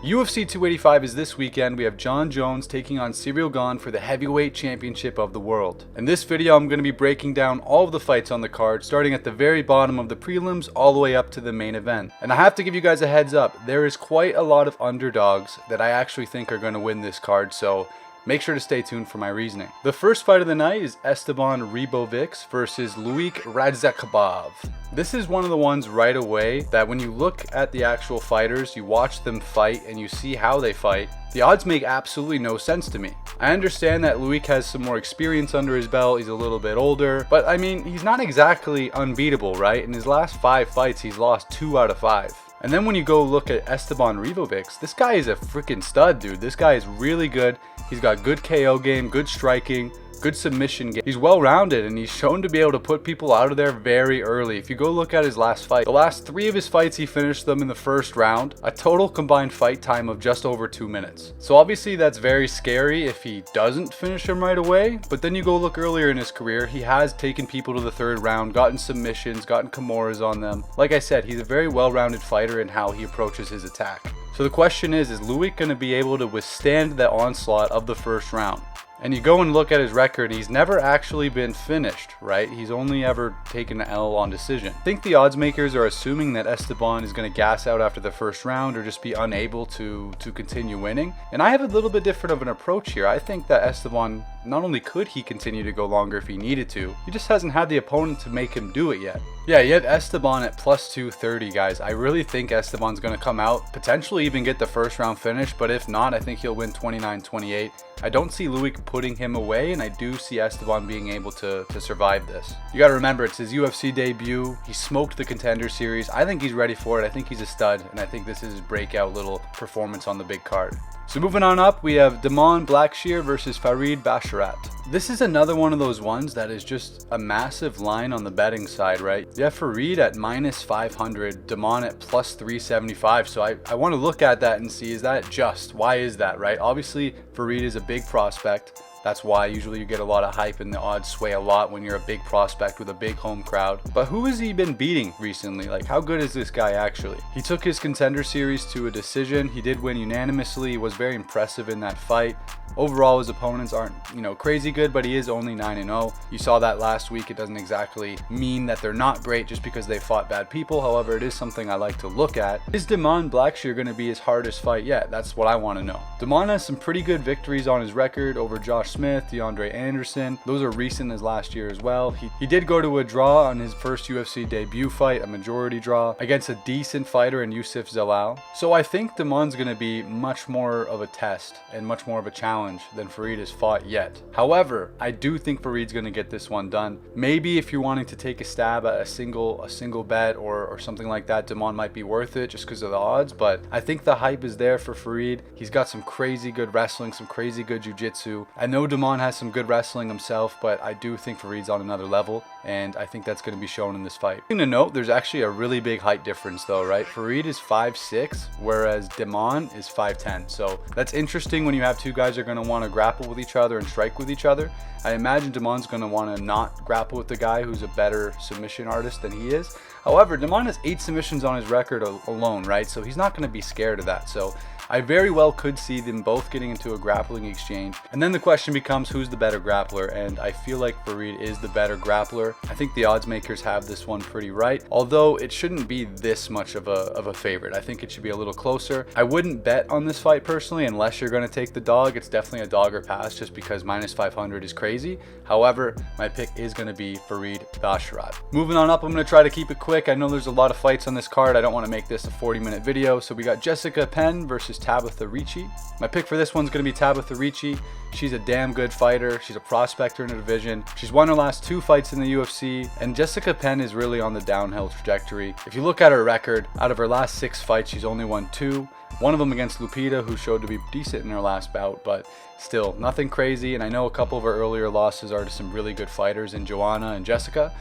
UFC 285 is this weekend. We have Jon Jones taking on Ciryl Gane for the heavyweight championship of the world. In this video, I'm going to be breaking down all of the fights on the card, starting at the very bottom of the prelims all the way up to the main event. And I have to give you guys a heads up, there is quite a lot of underdogs that I actually think are going to win this card, so make sure to stay tuned for my reasoning. The first fight of the night is Esteban Ribovics versus Loik Radzhabov. This is one of the ones right away that when you look at the actual fighters, you watch them fight and you see how they fight, the odds make absolutely no sense to me. I understand that Loik has some more experience under his belt, he's a little bit older, but I mean, he's not exactly unbeatable, right? In his last 5 fights, he's lost 2 out of 5. And then when you go look at Esteban Ribovics, this guy is a freaking stud, dude. This guy is really good. He's got good KO game, good striking, good submission game. He's well-rounded and he's shown to be able to put people out of there very early. If you go look at his last fight, the last 3 of his fights, he finished them in the first round, a total combined fight time of just over 2 minutes. So obviously that's very scary if he doesn't finish him right away, but then you go look earlier in his career, he has taken people to the 3rd round, gotten submissions, gotten Kimuras on them. Like I said, he's a very well-rounded fighter in how he approaches his attack. So the question is Loik going to be able to withstand the onslaught of the first round? And you go and look at his record, he's never actually been finished, right? He's only ever taken an L on decision. I think the odds makers are assuming that Esteban is going to gas out after the first round or just be unable to continue winning. And I have a little bit different of an approach here. I think that Esteban, not only could he continue to go longer if he needed to, he just hasn't had the opponent to make him do it yet. Yeah, you have Esteban at plus 230, guys. I really think Esteban's going to come out, potentially even get the first round finish, but if not, I think he'll win 29-28. I don't see Loik putting him away, and I do see Esteban being able to survive this. You got to remember, it's his UFC debut. He smoked the Contender Series. I think he's ready for it. I think he's a stud, and I think this is his breakout little performance on the big card. So moving on up, we have Blackshear versus Bahrat. This is another one of those ones that is just a massive line on the betting side, right? You have Faris at minus 500, Damon at plus 375. So I want to look at that and see, is that just? Why is that, right? Obviously, Faris is a big prospect. That's why usually you get a lot of hype and the odds sway a lot when you're a big prospect with a big home crowd. But who has he been beating recently? Like, how good is this guy actually? He took his Contender Series to a decision. He did win unanimously. He was very impressive in that fight. Overall, his opponents aren't, crazy good, but he is only 9-0. You saw that last week. It doesn't exactly mean that they're not great just because they fought bad people. However, it is something I like to look at. Is Blackshear going to be his hardest fight yet? That's what I want to know. Damon has some pretty good victories on his record over Josh Smith, DeAndre Anderson. Those are recent as last year as well. He did go to a draw on his first UFC debut fight, a majority draw, against a decent fighter in Youssef Zalal. So I think Damon's going to be much more of a test and much more of a challenge than Faris has fought yet. However, I do think Farid's going to get this one done. Maybe if you're wanting to take a stab at a single bet or something like that, Damon might be worth it just because of the odds, but I think the hype is there for Faris. He's got some crazy good wrestling, some crazy good jiu-jitsu. I know Damon has some good wrestling himself, but I do think Farid's on another level, and I think that's going to be shown in this fight. Thing to note, there's actually a really big height difference though, right? Faris is 5'6", whereas Damon is 5'10". So that's interesting when you have two guys that are going to want to grapple with each other and strike with each other. I imagine Damon's going to want to not grapple with the guy who's a better submission artist than he is. However, Damon has 8 submissions on his record alone, right? So he's not going to be scared of that. So I very well could see them both getting into a grappling exchange. And then the question becomes, who's the better grappler? And I feel like Faris is the better grappler. I think the odds makers have this one pretty right, although it shouldn't be this much of a favorite. I think it should be a little closer. I wouldn't bet on this fight personally unless you're going to take the dog. It's definitely a dog or pass just because minus 500 is crazy. However, my pick is going to be Faris Bahrat. Moving on up, I'm going to try to keep it quick. I know there's a lot of fights on this card. I don't want to make this a 40-minute video. So we got Jessica Penn versus Tabatha Ricci. My pick for this one's going to be Tabatha Ricci. She's a damn good fighter. She's a prospector in the division. She's won her last 2 fights in the UFC, and Jessica Penn is really on the downhill trajectory. If you look at her record, out of her last 6 fights, she's only won 2. One of them against Lupita, who showed to be decent in her last bout, but still nothing crazy. And I know a couple of her earlier losses are to some really good fighters in Joanna and Jessica.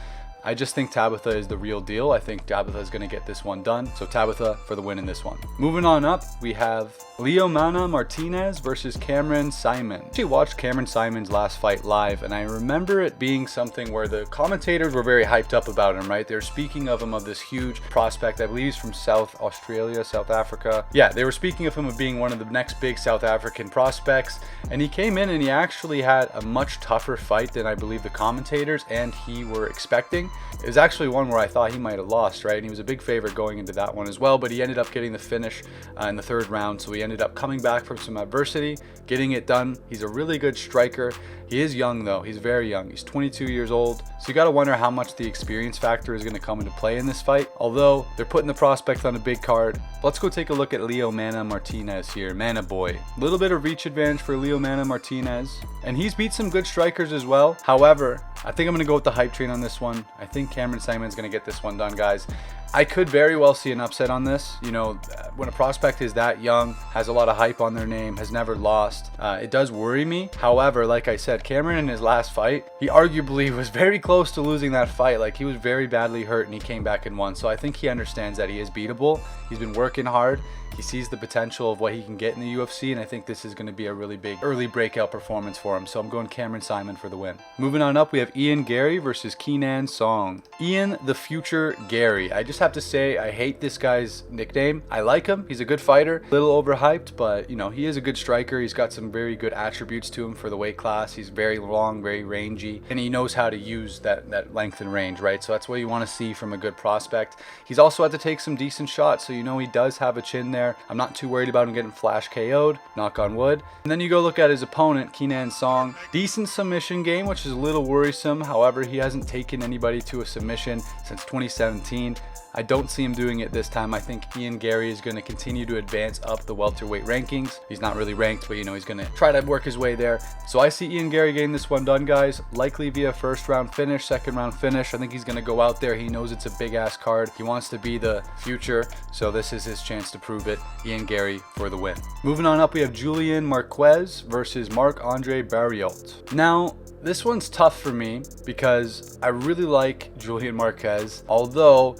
I just think Tabatha is the real deal. I think Tabatha is going to get this one done. So Tabatha for the win in this one. Moving on up, we have Leomana Martinez versus Cameron Saaiman. I actually watched Cameron Saiman's last fight live, and I remember it being something where the commentators were very hyped up about him, right? They were speaking of him, of this huge prospect. I believe he's from South Australia, South Africa. Yeah, they were speaking of him of being one of the next big South African prospects, and he came in and he actually had a much tougher fight than I believe the commentators and he were expecting. It was actually one where I thought he might have lost, right? And he was a big favorite going into that one as well, but he ended up getting the finish in the third round, so he ended up coming back from some adversity, getting it done. He's a really good striker. He is young though. He's very young. He's 22 years old. So you got to wonder how much the experience factor is going to come into play in this fight. Although they're putting the prospect on a big card. Let's go take a look at Leomana Martinez here. Mana boy. A little bit of reach advantage for Leomana Martinez. And he's beat some good strikers as well. However, I think I'm going to go with the hype train on this one. I think Cameron Saiman's going to get this one done, guys. I could very well see an upset on this. You know, when a prospect is that young, has a lot of hype on their name, has never lost, it does worry me. However, like I said, Cameron in his last fight, he arguably was very close to losing that fight. Like, he was very badly hurt and he came back and won. So I think he understands that he is beatable. He's been working hard. He sees the potential of what he can get in the UFC, and I think this is going to be a really big early breakout performance for him. So I'm going Cameron Saaiman for the win. Moving on up, we have Ian Garry versus Kenan Song. Ian the Future Garry. I just have to say, I hate this guy's nickname. I like him. He's a good fighter. A little overhyped, but you know, he is a good striker. He's got some very good attributes to him for the weight class. He's very long, very rangy, and he knows how to use that length and range, right? So that's what you want to see from a good prospect. He's also had to take some decent shots, so you know he does have a chin there. I'm not too worried about him getting flash KO'd, knock on wood. And then you go look at his opponent, Kenan Song. Decent submission game, which is a little worrisome. However, he hasn't taken anybody to a submission since 2017. I don't see him doing it this time. I think Ian Garry is going to continue to advance up the welterweight rankings. He's not really ranked, but you know, he's going to try to work his way there. So I see Ian Garry getting this one done, guys. Likely via first round finish, second round finish. I think he's going to go out there. He knows it's a big ass card. He wants to be the future. So this is his chance to prove it. Ian Garry for the win. Moving on up, we have Julian Marquez versus Marc-Andre Barriault. Now, this one's tough for me because I really like Julian Marquez, although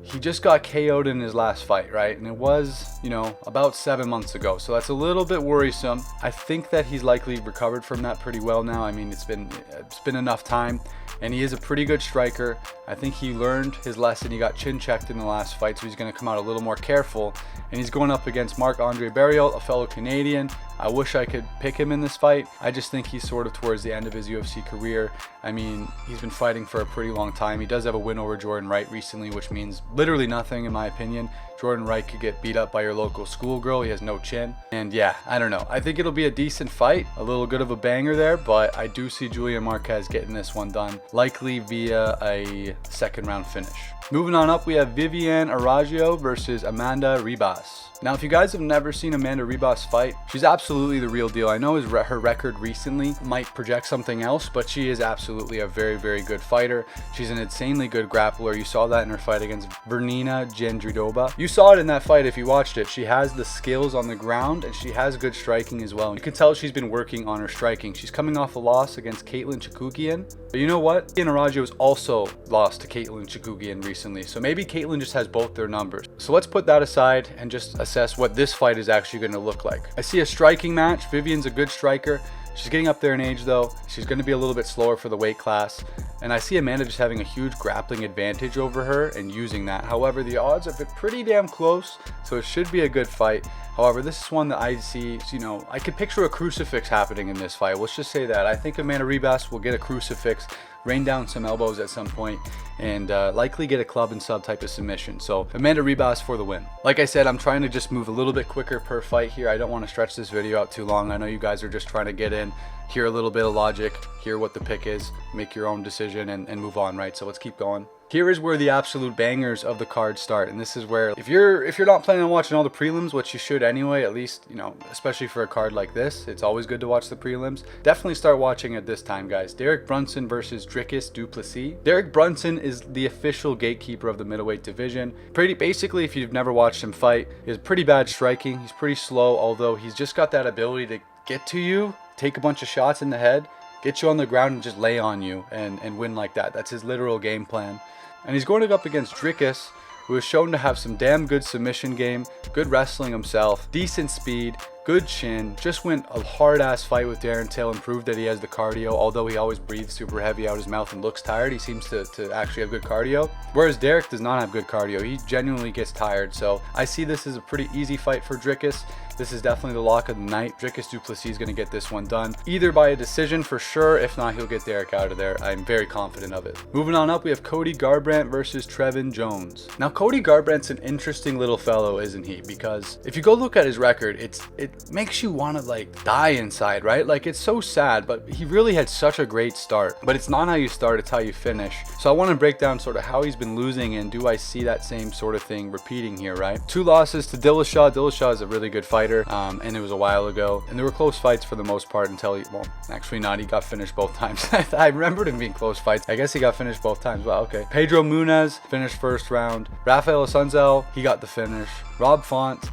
he just got KO'd in his last fight, right? And it was, you know, about 7 months ago. So that's a little bit worrisome. I think that he's likely recovered from that pretty well now. I mean, it's been enough time, and he is a pretty good striker. I think he learned his lesson. He got chin checked in the last fight, so he's going to come out a little more careful. And he's going up against Marc-Andre Barriault, a fellow Canadian. I wish I could pick him in this fight. I just think he's sort of towards the end of his UFC career. I mean, he's been fighting for a pretty long time. He does have a win over Jordan Wright recently, which means literally nothing in my opinion. Jordan Wright could get beat up by your local schoolgirl. He has no chin. And yeah, I don't know. I think it'll be a decent fight. A little good of a banger there, but I do see Julian Marquez getting this one done, likely via a second round finish. Moving on up, we have Viviane Araújo versus Amanda Ribas. Now, if you guys have never seen Amanda Ribas fight, she's absolutely the real deal. I know her record recently might project something else, but she is absolutely a very, very good fighter. She's an insanely good grappler. You saw that in her fight against Verena Jendridova. You saw it in that fight if you watched it. She has the skills on the ground, and she has good striking as well. You can tell she's been working on her striking. She's coming off a loss against Katlyn Chookagian. But you know what? Viviane Araújo has also lost to Katlyn Chookagian recently. So maybe Katlyn just has both their numbers. So let's put that aside and just assess what this fight is actually going to look like. I see a striking match. Viviane's a good striker. She's getting up there in age though. She's going to be a little bit slower for the weight class. And I see Amanda just having a huge grappling advantage over her and using that. However, the odds have been pretty damn close, so it should be a good fight. However, this is one that I see, you know, I could picture a crucifix happening in this fight. Let's just say that. I think Amanda Ribas will get a crucifix, rain down some elbows at some point, and likely get a club and sub type of submission. So Amanda Ribas for the win. Like I said, I'm trying to just move a little bit quicker per fight here. I don't want to stretch this video out too long. I know you guys are just trying to get in, hear a little bit of logic, hear what the pick is, make your own decision, and move on, right? So let's keep going. Here is where the absolute bangers of the card start, and this is where if you're not planning on watching all the prelims, which you should anyway, at least, you know, especially for a card like this, it's always good to watch the prelims. Definitely start watching at this time, guys. Derek Brunson versus Dricus du Plessis. Derek Brunson is the official gatekeeper of the middleweight division. Basically, if you've never watched him fight, he has pretty bad striking. He's pretty slow, although he's just got that ability to get to you, take a bunch of shots in the head, get you on the ground and just lay on you and win like that. That's his literal game plan. And he's going up against Dricus, who is shown to have some damn good submission game, good wrestling himself, decent speed, good chin, just went a hard-ass fight with Darren Till and proved that he has the cardio. Although he always breathes super heavy out his mouth and looks tired, he seems to actually have good cardio. Whereas Derek does not have good cardio. He genuinely gets tired. So I see this as a pretty easy fight for Dricus. This is definitely the lock of the night. Dricus du Plessis is going to get this one done, either by a decision for sure. If not, he'll get Derek out of there. I'm very confident of it. Moving on up, we have Cody Garbrant versus Trevin Jones. Now, Cody Garbrant's an interesting little fellow, isn't he? Because if you go look at his record, it makes you want to like die inside, right? Like, it's so sad, but he really had such a great start. But it's not how you start, it's how you finish. So I want to break down sort of how he's been losing, and do I see that same sort of thing repeating here, right? 2 losses to Dillashaw. Dillashaw is a really good fighter. And it was a while ago, and there were close fights for the most part until he, well, actually not, he got finished both times. I remembered him being close fights. I guess he got finished both times. Well, okay. Pedro Munez finished first round. Rafael Asunzel, he got the finish. Rob Font,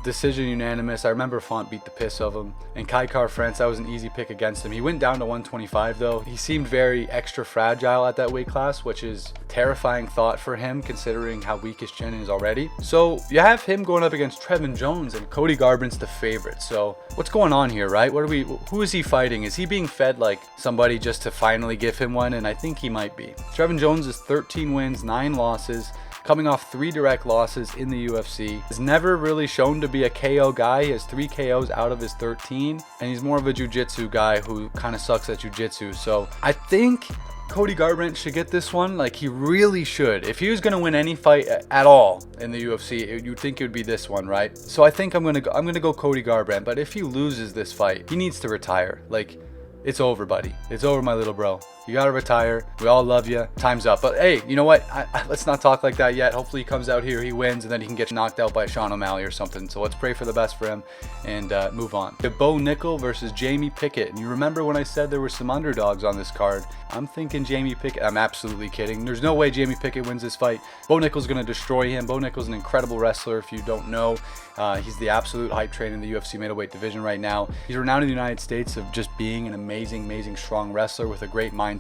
decision unanimous. I remember Font beat the piss of him. And Kai France, that was an easy pick against him. He went down to 125 though. He seemed very extra fragile at that weight class, which is a terrifying thought for him considering how weak his chin is already. So you have him going up against Trevin Jones, and Cody Garbrant's the favorite. So what's going on here, right? Who is he fighting? Is he being fed like somebody just to finally give him one? And I think he might be. Trevin Jones is 13 wins, 9 losses. Coming off 3 direct losses in the UFC. He's never really shown to be a KO guy. He has 3 KOs out of his 13, and he's more of a jiu-jitsu guy who kind of sucks at jiu-jitsu. So I think Cody Garbrant should get this one. Like, he really should. If he was gonna win any fight at all in the UFC, you'd think it would be this one, right? So I think I'm gonna go Cody Garbrant. But if he loses this fight, he needs to retire. Like, it's over, buddy. It's over, my little bro. You gotta retire. We all love you. Time's up. But hey, you know what? Let's not talk like that yet. Hopefully he comes out here, he wins, and then he can get knocked out by Sean O'Malley or something. So let's pray for the best for him and move on. The Bo Nickal versus Jamie Pickett. And you remember when I said there were some underdogs on this card? I'm thinking Jamie Pickett. I'm absolutely kidding. There's no way Jamie Pickett wins this fight. Bo Nickal's gonna destroy him. Bo Nickal's an incredible wrestler. If you don't know, he's the absolute hype train in the UFC middleweight division right now. He's renowned in the United States of just being an amazing strong wrestler with a great mindset.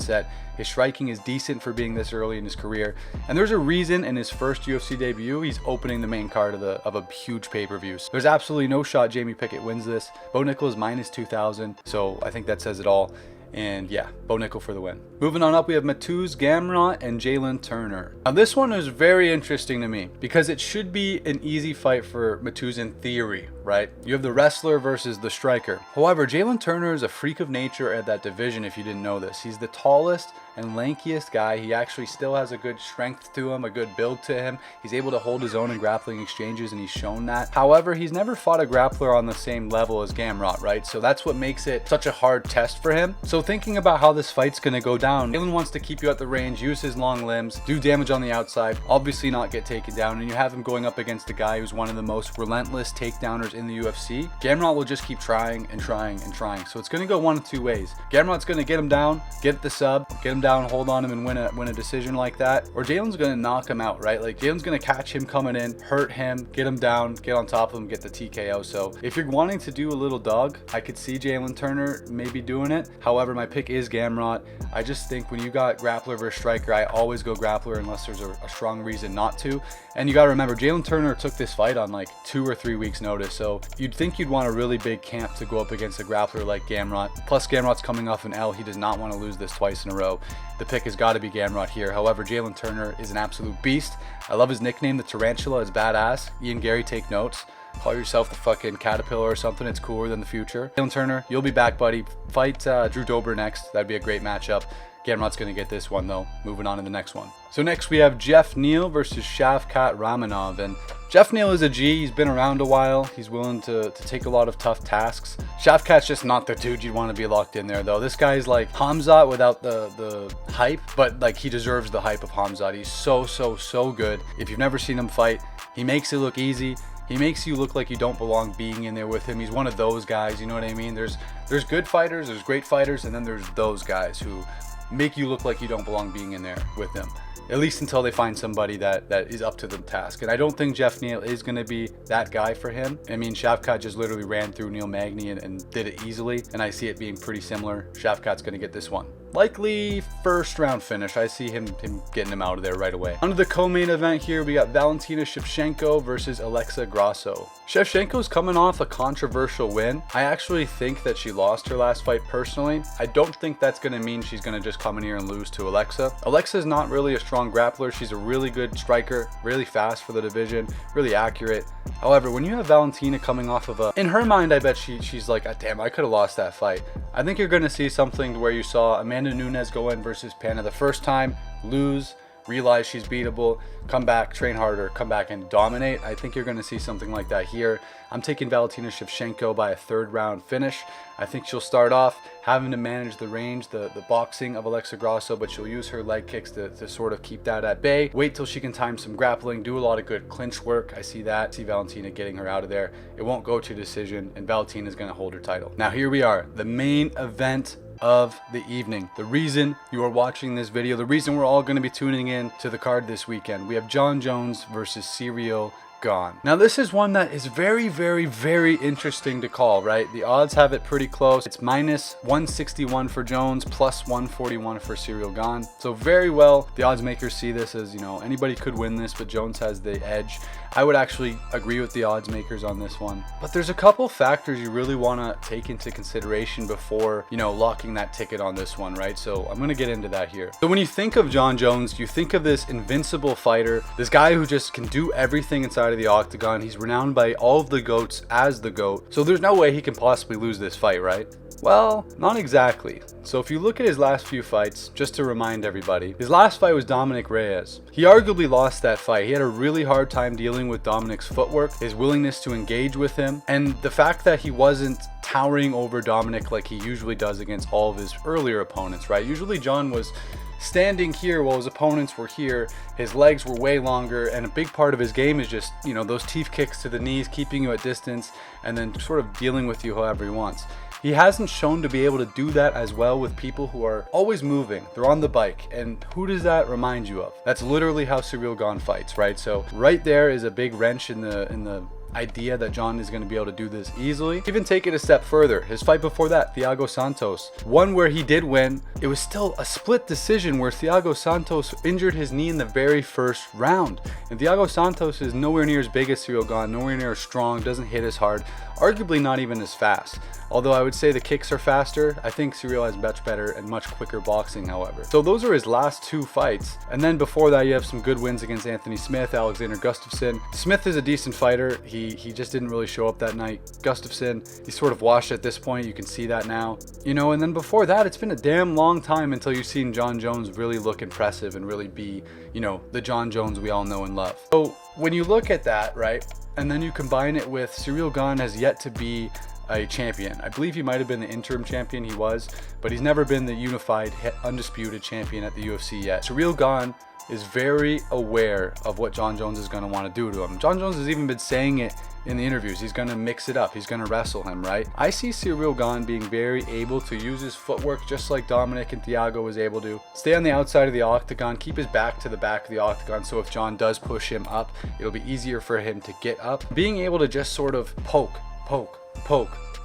His striking is decent for being this early in his career, and there's a reason in his first UFC debut he's opening the main card of a huge pay-per-view. So there's absolutely no shot Jamie Pickett wins this. Bo Nickal is minus 2,000, so I think that says it all. And yeah, Bo Nickal for the win. Moving on up, we have Mateusz Gamrot and Jalen Turner. Now this one is very interesting to me because it should be an easy fight for Mateusz in theory, right? You have the wrestler versus the striker. However, Jalen Turner is a freak of nature at that division if you didn't know this. He's the tallest and lankiest guy. He actually still has a good strength to him, a good build to him. He's able to hold his own in grappling exchanges, and he's shown that. However, he's never fought a grappler on the same level as Gamrot, right? So that's what makes it such a hard test for him. So thinking about how this fight's gonna go down, Jalen wants to keep you at the range, use his long limbs, do damage on the outside, obviously not get taken down, and you have him going up against a guy who's one of the most relentless takedowners in the UFC. Gamrot will just keep trying and trying and trying. So it's gonna go one of 2 ways. Gamrot's gonna get him down, get the sub, get him down, hold on him, and win a decision like that. Or Jalen's gonna knock him out, right? Like, Jalen's gonna catch him coming in, hurt him, get him down, get on top of him, get the TKO. So if you're wanting to do a little dog, I could see Jalen Turner maybe doing it. However, my pick is Gamrot. I just think when you got grappler versus striker, I always go grappler unless there's a strong reason not to. And you gotta remember, Jalen Turner took this fight on like 2 or 3 weeks notice. So you'd think you'd want a really big camp to go up against a grappler like Gamrot. Plus Gamrot's coming off an L. He does not want to lose this twice in a row. The pick has got to be Gamrot here. However, Jalen Turner is an absolute beast. I love his nickname, the Tarantula, is badass. Ian Garry, take notes. Call yourself the fucking Caterpillar or something. It's cooler than the future. Jalen Turner, you'll be back, buddy. Fight Drew Dober next. That'd be a great matchup. Gamrot's going to get this one, though. Moving on to the next one. So next we have Geoff Neal versus Shavkat Ramonov. And Geoff Neal is a G. He's been around a while. He's willing to take a lot of tough tasks. Shavkat's just not the dude you'd want to be locked in there, though. This guy's like Hamzat without the hype, but like he deserves the hype of Hamzat. He's so good. If you've never seen him fight, he makes it look easy. He makes you look like you don't belong being in there with him. He's one of those guys, you know what I mean? There's good fighters, there's great fighters, and then there's those guys who make you look like you don't belong being in there with them. At least until they find somebody that is up to the task. And I don't think Geoff Neal is going to be that guy for him. I mean, Shavkat just literally ran through Neil Magny and did it easily. And I see it being pretty similar. Shavkat's going to get this one. likely first round finish. I see him getting him out of there right away. On to the co-main event here, we got Valentina Shevshenko versus Alexa Grasso. Shevchenko's coming off a controversial win. I actually think that she lost her last fight personally. I don't think that's going to mean she's going to just come in here and lose to Alexa. Alexa's not really a strong grappler. She's a really good striker, really fast for the division, really accurate. However, when you have Valentina coming off of in her mind, I bet she's like, oh, damn, I could have lost that fight. I think you're going to see something where you saw Amanda Nunes go in versus Panna the first time, lose, realize she's beatable, come back, train harder, come back and dominate. I think you're going to see something like that here. I'm taking Valentina Shevchenko by a third round finish. I think she'll start off having to manage the range, the boxing of Alexa Grasso, but she'll use her leg kicks to sort of keep that at bay. Wait till she can time some grappling, do a lot of good clinch work. I see that. I see Valentina getting her out of there. It won't go to decision, and Valentina is going to hold her title. Now here we are, the main event of the evening. The reason you are watching this video, the reason we're all going to be tuning in to the card this weekend. We have Jon Jones versus Ciryl Gane. Now this is one that is very, very, very interesting to call, right? The odds have it pretty close. It's minus 161 for Jones, plus 141 for Ciryl Gane. So very well, the odds makers see this as, you know, anybody could win this, but Jones has the edge. I would actually agree with the odds makers on this one. But there's a couple factors you really want to take into consideration before, you know, locking that ticket on this one, right? So I'm going to get into that here. So when you think of Jon Jones, you think of this invincible fighter, this guy who just can do everything inside of the octagon. He's renowned by all of the GOATs as the GOAT. So there's no way he can possibly lose this fight, right? Well, not exactly. So if you look at his last few fights, just to remind everybody, his last fight was Dominic Reyes. He arguably lost that fight. He had a really hard time dealing with Dominic's footwork, his willingness to engage with him, and the fact that he wasn't towering over Dominic like he usually does against all of his earlier opponents, right? Usually Jon was standing here while his opponents were here. His legs were way longer, and a big part of his game is just, you know, those teeth kicks to the knees, keeping you at distance, and then sort of dealing with you however he wants. He hasn't shown to be able to do that as well with people who are always moving. They're on the bike. And who does that remind you of? That's literally how Ciryl Gane fights, right? So right there is a big wrench in the idea that Jon is going to be able to do this easily. Even take it a step further, his fight before that, Thiago Santos, one where he did win, it was still a split decision where Thiago Santos injured his knee in the very first round. And Thiago Santos is nowhere near as big as Ciryl Gane, nowhere near as strong, doesn't hit as hard, arguably not even as fast. Although I would say the kicks are faster, I think Ciryl has much better and much quicker boxing, however. So those are his last two fights. And then before that, you have some good wins against Anthony Smith, Alexander Gustafsson. Smith is a decent fighter. He just didn't really show up that night. Gustafsson, he's sort of washed at this point. You can see that now. You know, and then before that, it's been a damn long time until you've seen Jon Jones really look impressive and really be, you know, the Jon Jones we all know and love. So when you look at that, right, and then you combine it with Ciryl Gane has yet to be a champion. I believe he might have been the interim champion, he was, but he's never been the unified, undisputed champion at the UFC yet. Ciryl Gane is very aware of what Jon Jones is going to want to do to him. Jon Jones has even been saying it in the interviews. He's going to mix it up. He's going to wrestle him, right? I see Ciryl Gane being very able to use his footwork just like Dominic and Thiago was able to. Stay on the outside of the octagon, keep his back to the back of the octagon, so if Jon does push him up, it'll be easier for him to get up. Being able to just sort of poke,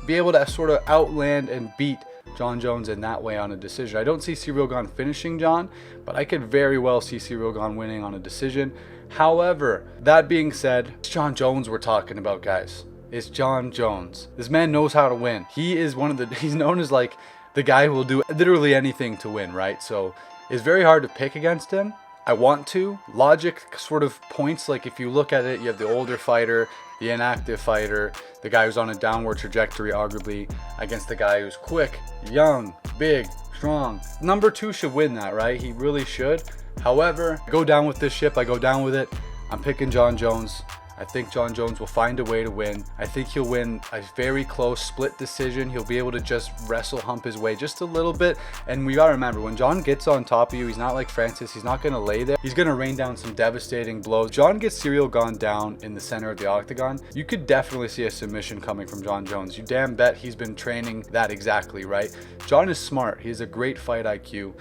be able to sort of outland and beat Jon Jones in that way on a decision. I don't see Ciryl Gane finishing Jon, but I could very well see Ciryl Gane winning on a decision. However, that being said, it's Jon Jones we're talking about, guys. It's Jon Jones. This man knows how to win. He is he's known as like the guy who will do literally anything to win, right? So it's very hard to pick against him. I want to. Logic sort of points, like if you look at it, you have the older fighter, the inactive fighter, the guy who's on a downward trajectory arguably, against the guy who's quick, young, big, strong. Number two should win that, right? He really should. However, I go down with this ship, I go down with it. I'm picking Jon Jones. I think Jon Jones will find a way to win. I think he'll win a very close split decision. He'll be able to just wrestle hump his way just a little bit. And we gotta remember, when Jon gets on top of you, he's not like Francis. He's not gonna lay there. He's gonna rain down some devastating blows. Jon gets Ciryl Gane down in the center of the octagon. You could definitely see a submission coming from Jon Jones. You damn bet he's been training that exactly, right? Jon is smart. He has a great fight IQ.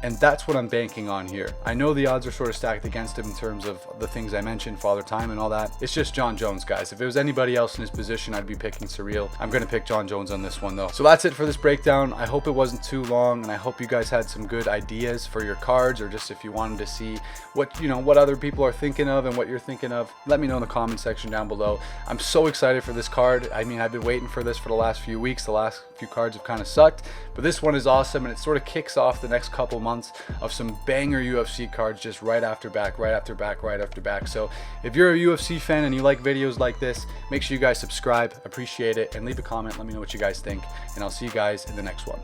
And that's what I'm banking on here. I know the odds are sort of stacked against him in terms of the things I mentioned, Father Time and all that. It's just Jon Jones, guys. If it was anybody else in his position, I'd be picking Ciryl. I'm going to pick Jon Jones on this one though. So that's it for this breakdown. I hope it wasn't too long, and I hope you guys had some good ideas for your cards, or just if you wanted to see what, you know, what other people are thinking of and what you're thinking of. Let me know in the comment section down below. I'm so excited for this card. I mean, I've been waiting for this for the last few weeks. The last few cards have kind of sucked, but this one is awesome, and it sort of kicks off the next couple months of some banger UFC cards just right after back, right after back, right after back. So if you're a UFC fan and you like videos like this, make sure you guys subscribe. Appreciate it, and leave a comment. Let me know what you guys think, and I'll see you guys in the next one.